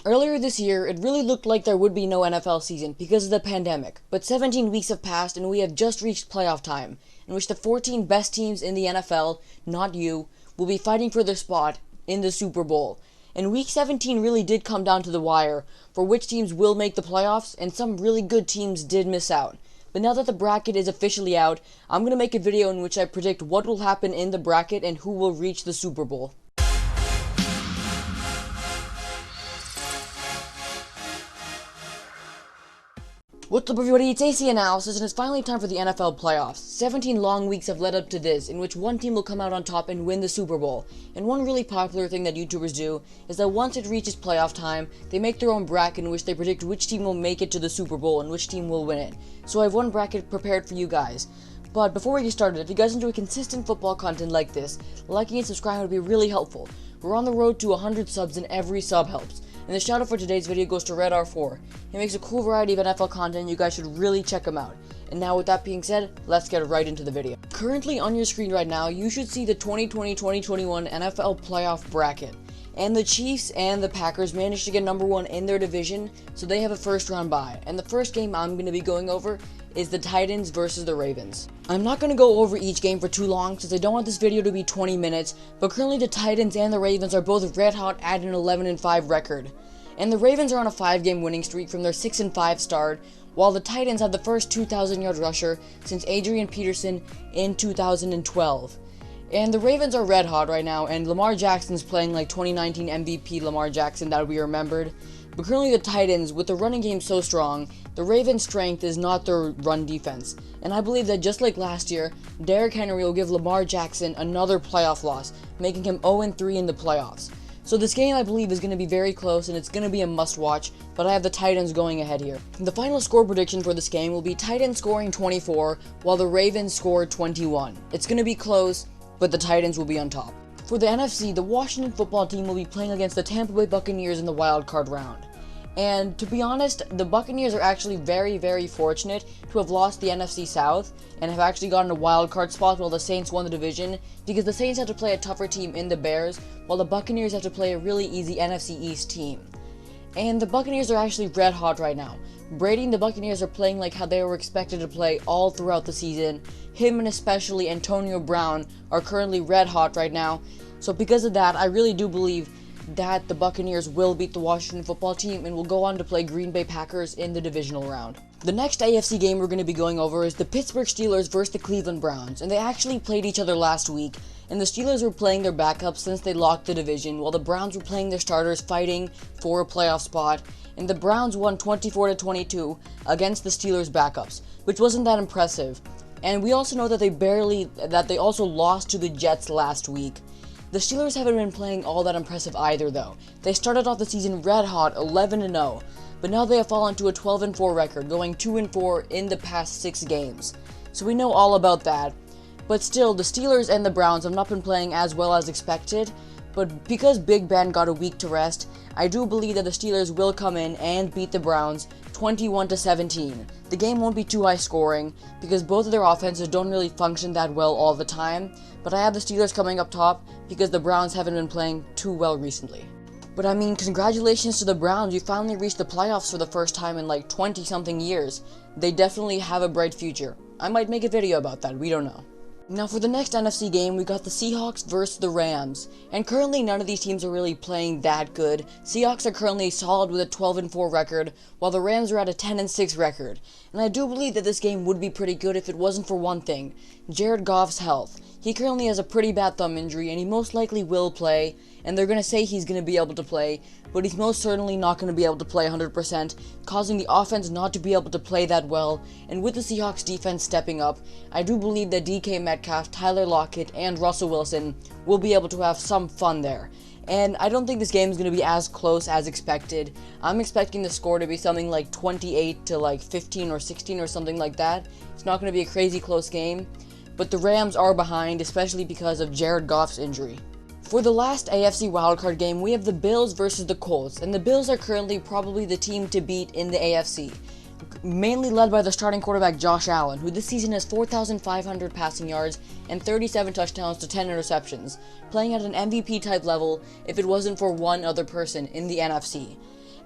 Earlier this year, it really looked like there would be no NFL season because of the pandemic, but 17 weeks have passed and we have just reached playoff time, in which the 14 best teams in the NFL, not you, will be fighting for their spot in the Super Bowl. And week 17 really did come down to the wire for which teams will make the playoffs, and some really good teams did miss out. But now that the bracket is officially out, I'm going to make a video in which I predict what will happen in the bracket and who will reach the Super Bowl. What's up everybody, it's AC Analysis, and it's finally time for the NFL playoffs. 17 long weeks have led up to this, in which one team will come out on top and win the Super Bowl. And one really popular thing that YouTubers do is that once it reaches playoff time, they make their own bracket in which they predict which team will make it to the Super Bowl and which team will win it. So I have one bracket prepared for you guys. But before we get started, if you guys enjoy consistent football content like this, liking and subscribing would be really helpful. We're on the road to 100 subs and every sub helps. And the shout out for today's video goes to RedR4. He makes a cool variety of NFL content, you guys should really check him out. And now with that being said, let's get right into the video. Currently on your screen right now, you should see the 2020-2021 NFL playoff bracket. And the Chiefs and the Packers managed to get number one in their division, so they have a first round bye. And the first game I'm going to be going over is the Titans versus the Ravens. I'm not going to go over each game for too long since I don't want this video to be 20 minutes, but currently the Titans and the Ravens are both red hot at an 11-5 record. And the Ravens are on a 5-game winning streak from their 6-5 start, while the Titans have the first 2,000-yard rusher since Adrian Peterson in 2012. And the Ravens are red hot right now, and Lamar Jackson's playing like 2019 MVP Lamar Jackson that we remembered. But currently the Titans, with the running game so strong, the Ravens' strength is not their run defense. And I believe that just like last year, Derrick Henry will give Lamar Jackson another playoff loss, making him 0-3 in the playoffs. So this game I believe is going to be very close and it's going to be a must watch, but I have the Titans going ahead here. The final score prediction for this game will be Titans scoring 24, while the Ravens score 21. It's going to be close, but the Titans will be on top. For the NFC, the Washington football team will be playing against the Tampa Bay Buccaneers in the wild card round. And to be honest, the Buccaneers are actually very fortunate to have lost the NFC South and have actually gotten a wild card spot while the Saints won the division, because the Saints have to play a tougher team in the Bears, while the Buccaneers have to play a really easy NFC East team. And the Buccaneers are actually red hot right now. Brady and the Buccaneers are playing like how they were expected to play all throughout the season. Him and especially Antonio Brown are currently red hot right now. So because of that, I really do believe that the Buccaneers will beat the Washington football team and will go on to play Green Bay Packers in the divisional round. The next AFC game we're going to be going over is the Pittsburgh Steelers versus the Cleveland Browns, and they actually played each other last week, and the Steelers were playing their backups since they locked the division, while the Browns were playing their starters fighting for a playoff spot, and the Browns won 24-22 against the Steelers backups, which wasn't that impressive. And we also know that they also lost to the Jets last week. The Steelers haven't been playing all that impressive either though. They started off the season red hot 11-0, but now they have fallen to a 12-4 record, going 2-4 in the past 6 games. So we know all about that. But still, the Steelers and the Browns have not been playing as well as expected, but because Big Ben got a week to rest, I do believe that the Steelers will come in and beat the Browns 21-17. The game won't be too high scoring because both of their offenses don't really function that well all the time, but I have the Steelers coming up top because the Browns haven't been playing too well recently. But I mean, congratulations to the Browns, you finally reached the playoffs for the first time in like 20 something years. They definitely have a bright future. I might make a video about that, we don't know. Now for the next NFC game, we got the Seahawks versus the Rams, and currently none of these teams are really playing that good. Seahawks are currently solid with a 12-4 record, while the Rams are at a 10-6 record. And I do believe that this game would be pretty good if it wasn't for one thing: Jared Goff's health. He currently has a pretty bad thumb injury, and he most likely will play, and they're going to say he's going to be able to play, but he's most certainly not going to be able to play 100%, causing the offense not to be able to play that well. And with the Seahawks defense stepping up, I do believe that DK Metcalf, Tyler Lockett, and Russell Wilson will be able to have some fun there. And I don't think this game is going to be as close as expected. I'm expecting the score to be something like 28 to like 15 or 16 or something like that. It's not going to be a crazy close game, but the Rams are behind, especially because of Jared Goff's injury. For the last AFC wildcard game, we have the Bills versus the Colts, and the Bills are currently probably the team to beat in the AFC, mainly led by the starting quarterback Josh Allen, who this season has 4,500 passing yards and 37 touchdowns to 10 interceptions, playing at an MVP type level if it wasn't for one other person in the NFC.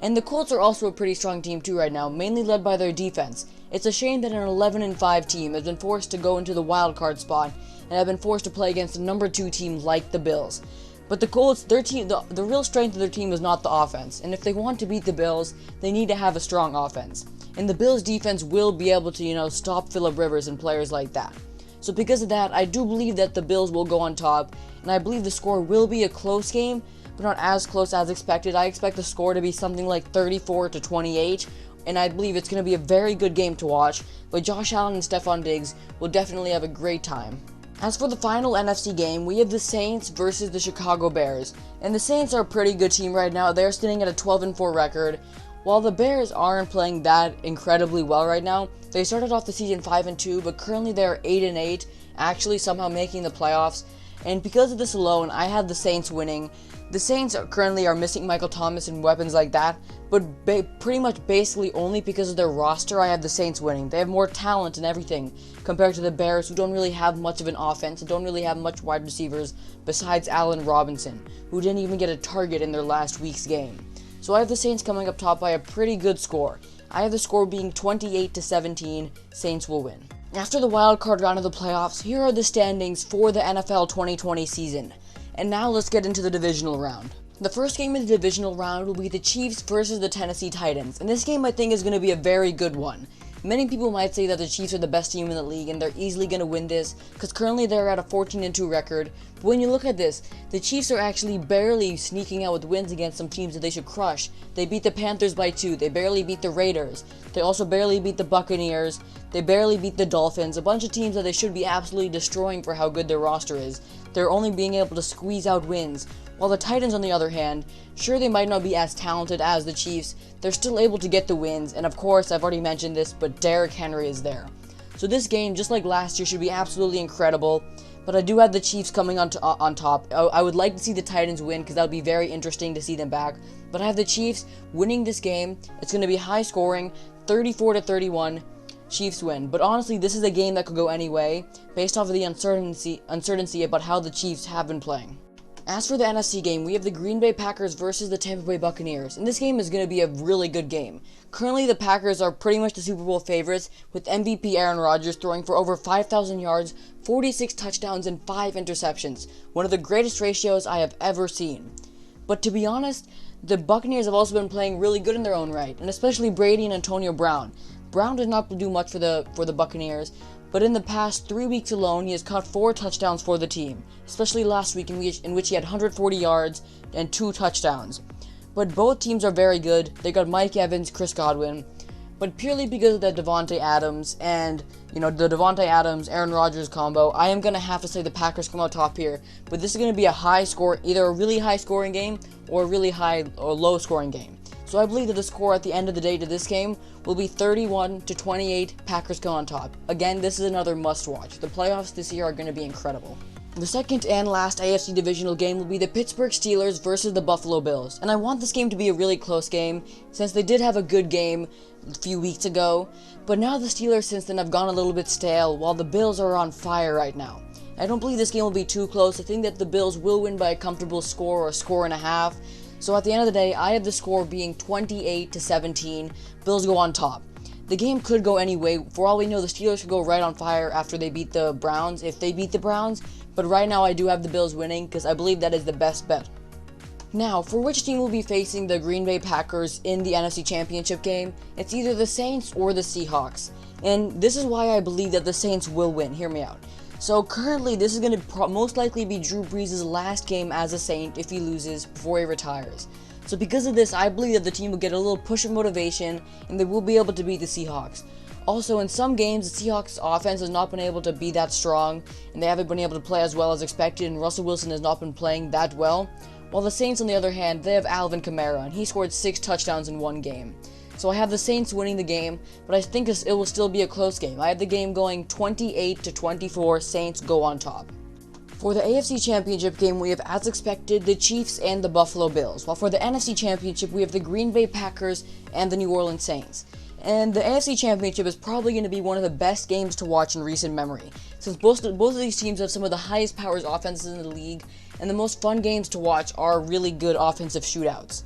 And the Colts are also a pretty strong team too right now, mainly led by their defense. It's a shame that an 11-5 team has been forced to go into the wild card spot and have been forced to play against a number 2 team like the Bills. But the Colts, their team, the real strength of their team is not the offense, and if they want to beat the Bills, they need to have a strong offense. And the Bills' defense will be able to, stop Phillip Rivers and players like that. So because of that, I do believe that the Bills will go on top, and I believe the score will be a close game, but not as close as expected. I expect the score to be something like 34-28, and I believe it's going to be a very good game to watch, but Josh Allen and Stephon Diggs will definitely have a great time. As for the final NFC game, we have the Saints versus the Chicago Bears, and the Saints are a pretty good team right now. They're sitting at a 12-4 record, while the Bears aren't playing that incredibly well right now. They started off the season 5-2, but currently they're 8-8, actually somehow making the playoffs. And because of this alone, I have the Saints winning. The Saints currently are missing Michael Thomas and weapons like that, but pretty much basically only because of their roster, I have the Saints winning. They have more talent and everything compared to the Bears, who don't really have much of an offense and don't really have much wide receivers besides Allen Robinson, who didn't even get a target in their last week's game. So I have the Saints coming up top by a pretty good score. I have the score being 28-17, Saints will win. After the wild card round of the playoffs, here are the standings for the NFL 2020 season. And now let's get into the divisional round. The first game in the divisional round will be the Chiefs versus the Tennessee Titans, and this game I think is going to be a very good one. Many people might say that the Chiefs are the best team in the league and they're easily going to win this because currently they're at a 14-2 record. But when you look at this, the Chiefs are actually barely sneaking out with wins against some teams that they should crush. They beat the Panthers by 2, they barely beat the Raiders, they also barely beat the Buccaneers, they barely beat the Dolphins, a bunch of teams that they should be absolutely destroying for how good their roster is. They're only being able to squeeze out wins. While the Titans, on the other hand, sure they might not be as talented as the Chiefs, they're still able to get the wins, and of course, I've already mentioned this, but Derrick Henry is there. So this game, just like last year, should be absolutely incredible, but I do have the Chiefs coming on top. I would like to see the Titans win, because that would be very interesting to see them back, but I have the Chiefs winning this game. It's going to be high scoring, 34-31, Chiefs win. But honestly, this is a game that could go any way, based off of the uncertainty about how the Chiefs have been playing. As for the NFC game, we have the Green Bay Packers versus the Tampa Bay Buccaneers, and this game is going to be a really good game. Currently, the Packers are pretty much the Super Bowl favorites, with MVP Aaron Rodgers throwing for over 5,000 yards, 46 touchdowns, and 5 interceptions, one of the greatest ratios I have ever seen. But to be honest, the Buccaneers have also been playing really good in their own right, and especially Brady and Antonio Brown. Brown did not do much for the Buccaneers, but in the past 3 weeks alone, he has caught 4 touchdowns for the team, especially last week in which he had 140 yards and 2 touchdowns. But both teams are very good. They got Mike Evans, Chris Godwin, but purely because of the Davante Adams and, the Davante Adams, Aaron Rodgers combo, I am going to have to say the Packers come out top here. But this is going to be a high score, either a really high scoring game or a really high or low scoring game. So I believe that the score at the end of the day to this game will be 31-28, Packers go on top. Again, this is another must-watch. The playoffs this year are going to be incredible. The second and last AFC divisional game will be the Pittsburgh Steelers versus the Buffalo Bills. And I want this game to be a really close game, since they did have a good game a few weeks ago. But now the Steelers since then have gone a little bit stale, while the Bills are on fire right now. I don't believe this game will be too close. I think that the Bills will win by a comfortable score or a score and a half. So at the end of the day, I have the score being 28-17. Bills go on top. The game could go any way. For all we know, the Steelers could go right on fire after they beat the Browns, if they beat the Browns. But right now, I do have the Bills winning, because I believe that is the best bet. Now, for which team will be facing the Green Bay Packers in the NFC Championship game, it's either the Saints or the Seahawks. And this is why I believe that the Saints will win. Hear me out. So currently, this is going to most likely be Drew Brees' last game as a Saint if he loses before he retires. So because of this, I believe that the team will get a little push of motivation and they will be able to beat the Seahawks. Also, in some games, the Seahawks offense has not been able to be that strong and they haven't been able to play as well as expected, and Russell Wilson has not been playing that well. While the Saints, on the other hand, they have Alvin Kamara and he scored 6 touchdowns in one game. So I have the Saints winning the game, but I think it will still be a close game. I have the game going 28-24, Saints go on top. For the AFC Championship game, we have, as expected, the Chiefs and the Buffalo Bills, while for the NFC Championship, we have the Green Bay Packers and the New Orleans Saints. And the AFC Championship is probably going to be one of the best games to watch in recent memory, since both of these teams have some of the highest powers offenses in the league, and the most fun games to watch are really good offensive shootouts.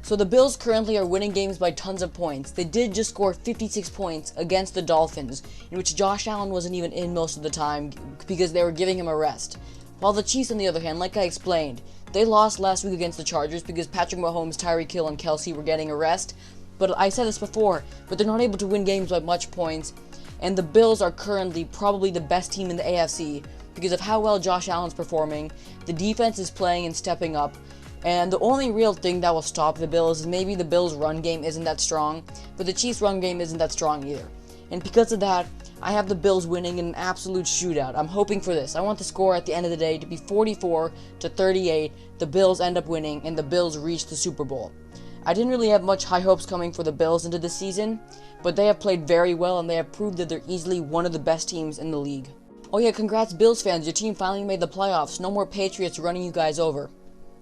So the Bills currently are winning games by tons of points. They did just score 56 points against the Dolphins, in which Josh Allen wasn't even in most of the time because they were giving him a rest. While the Chiefs, on the other hand, like I explained, they lost last week against the Chargers because Patrick Mahomes, Tyreek Hill, and Kelsey were getting a rest. But I said this before, but they're not able to win games by much points. And the Bills are currently probably the best team in the AFC because of how well Josh Allen's performing. The defense is playing and stepping up. And the only real thing that will stop the Bills is maybe the Bills' run game isn't that strong, but the Chiefs' run game isn't that strong either. And because of that, I have the Bills winning in an absolute shootout. I'm hoping for this. I want the score at the end of the day to be 44-38. The Bills end up winning, and the Bills reach the Super Bowl. I didn't really have much high hopes coming for the Bills into this season, but they have played very well, and they have proved that they're easily one of the best teams in the league. Oh yeah, congrats Bills fans, your team finally made the playoffs. No more Patriots running you guys over.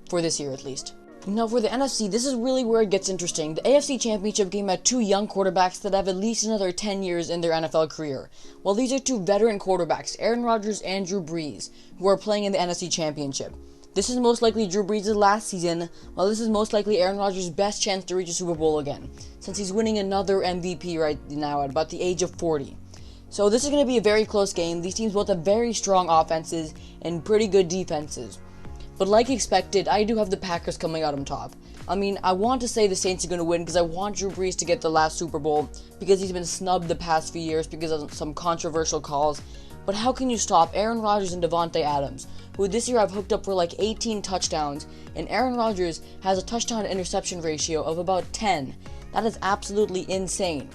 For this year, at least. Now, for the NFC, this is really where it gets interesting. The AFC Championship game had two young quarterbacks that have at least another 10 years in their NFL career. Well, these are two veteran quarterbacks, Aaron Rodgers and Drew Brees, who are playing in the NFC Championship. This is most likely Drew Brees' last season, while this is most likely Aaron Rodgers' best chance to reach a Super Bowl again, since he's winning another MVP right now at about the age of 40. So this is going to be a very close game. These teams both have very strong offenses and pretty good defenses. But like expected, I do have the Packers coming out on top. I mean, I want to say the Saints are going to win because I want Drew Brees to get the last Super Bowl because he's been snubbed the past few years because of some controversial calls. But how can you stop Aaron Rodgers and Davante Adams, who this year I've hooked up for like 18 touchdowns, and Aaron Rodgers has a touchdown-to-interception ratio of about 10. That is absolutely insane.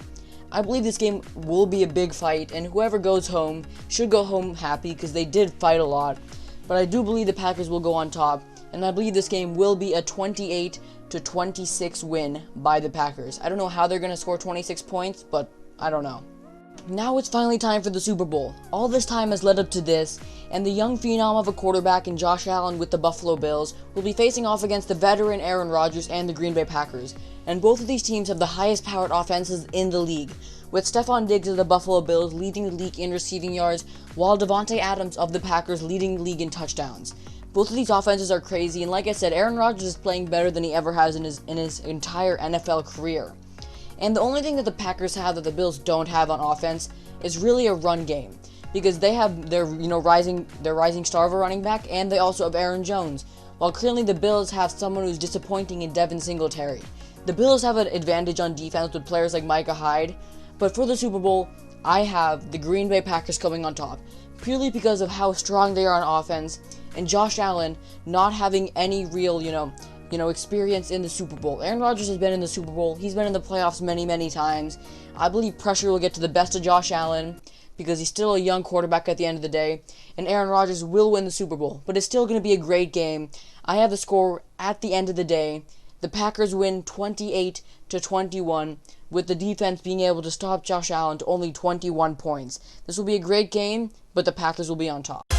I believe this game will be a big fight, and whoever goes home should go home happy because they did fight a lot. But I do believe the Packers will go on top, and I believe this game will be a 28-26 win by the Packers. I don't know how they're going to score 26 points, but I don't know. Now it's finally time for the Super Bowl. All this time has led up to this, and the young phenom of a quarterback in Josh Allen with the Buffalo Bills will be facing off against the veteran Aaron Rodgers and the Green Bay Packers. And both of these teams have the highest powered offenses in the league, with Stephon Diggs of the Buffalo Bills leading the league in receiving yards, while Davante Adams of the Packers leading the league in touchdowns. Both of these offenses are crazy, and like I said, Aaron Rodgers is playing better than he ever has in his entire NFL career. And the only thing that the Packers have that the Bills don't have on offense is really a run game, because they have their rising star of a running back, and they also have Aaron Jones, while clearly the Bills have someone who's disappointing in Devin Singletary. The Bills have an advantage on defense with players like Micah Hyde, but for the Super Bowl, I have the Green Bay Packers coming on top, purely because of how strong they are on offense, and Josh Allen not having any real, experience in the Super Bowl. Aaron Rodgers has been in the Super Bowl. He's been in the playoffs many, many times. I believe pressure will get to the best of Josh Allen because he's still a young quarterback at the end of the day, and Aaron Rodgers will win the Super Bowl, but it's still going to be a great game. I have the score at the end of the day. The Packers win 28-21, with the defense being able to stop Josh Allen to only 21 points. This will be a great game, but the Packers will be on top.